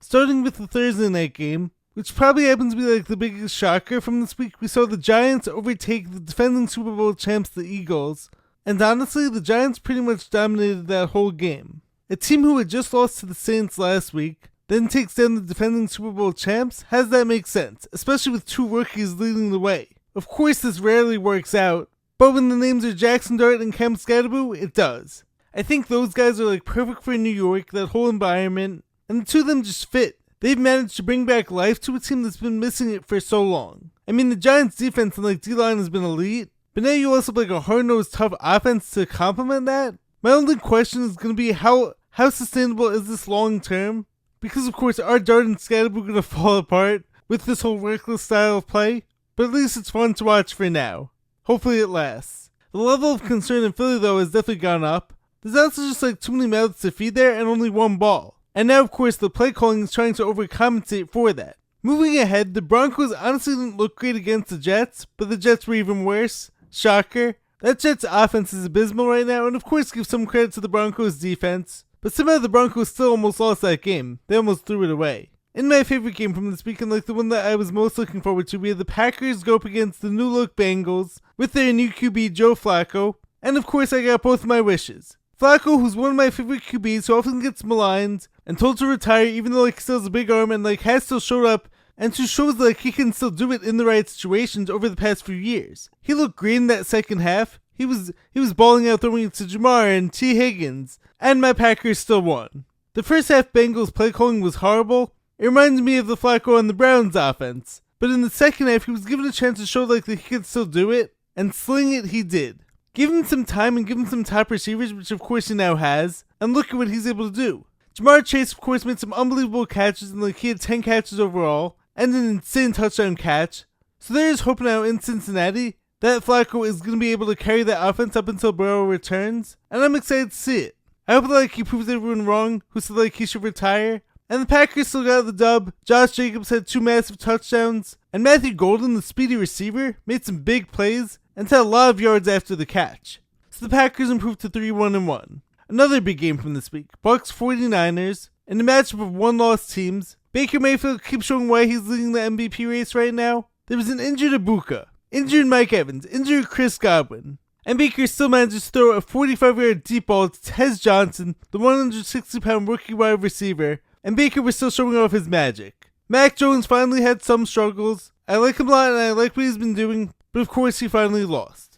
Starting with the Thursday night game, which probably happens to be like the biggest shocker from this week, we saw the Giants overtake the defending Super Bowl champs, the Eagles. And honestly, the Giants pretty much dominated that whole game. A team who had just lost to the Saints last week, then takes down the defending Super Bowl champs. How does that make sense? Especially with two rookies leading the way. Of course, this rarely works out, but when the names are Jackson Dart and Skattebo, it does. I think those guys are like perfect for New York, that whole environment, and the two of them just fit. They've managed to bring back life to a team that's been missing it for so long. I mean, the Giants' defense and like D-line has been elite, but now you also have like a hard-nosed, tough offense to complement that. My only question is going to be how sustainable is this long-term? Because of course, are Dart and Skattebo going to fall apart with this whole reckless style of play? But at least it's fun to watch for now. Hopefully it lasts. The level of concern in Philly though has definitely gone up. There's also just like too many mouths to feed there and only one ball. And now of course the play calling is trying to overcompensate for that. Moving ahead, the Broncos honestly didn't look great against the Jets, but the Jets were even worse. Shocker. That Jets offense is abysmal right now, and of course give some credit to the Broncos defense. But somehow the Broncos still almost lost that game. They almost threw it away. In my favorite game from this weekend, like the one that I was most looking forward to, we had the Packers go up against the new look Bengals with their new QB Joe Flacco. And of course I got both of my wishes. Flacco, who's one of my favorite QBs, who often gets maligned and told to retire even though like he still has a big arm and like has still showed up and who shows like he can still do it in the right situations over the past few years. He looked great in that second half. He was balling out, throwing it to Jamar and T. Higgins, and my Packers still won. The first half Bengals play calling was horrible. It reminded me of the Flacco on the Browns offense. But in the second half, he was given a chance to show like that he could still do it, and sling it he did. Give him some time and give him some top receivers, which of course he now has, and look at what he's able to do. Jamar Chase, of course, made some unbelievable catches, and like he had 10 catches overall, and an insane touchdown catch. So there is hope now in Cincinnati that Flacco is going to be able to carry that offense up until Burrow returns, and I'm excited to see it. I hope like he proves everyone wrong who said like he should retire. And the Packers still got the dub. Josh Jacobs had 2 massive touchdowns, and Matthew Golden, the speedy receiver, made some big plays and had a lot of yards after the catch. So the Packers improved to 3-1-1. Another big game from this week, Bucs 49ers, in a matchup of one-loss teams. Baker Mayfield keeps showing why he's leading the MVP race right now. There was an injured Ibuka, injured Mike Evans, injured Chris Godwin, and Baker still manages to throw a 45-yard deep ball to Tez Johnson, the 160-pound rookie wide receiver, and Baker was still showing off his magic. Mac Jones finally had some struggles. I like him a lot and I like what he's been doing, but of course he finally lost.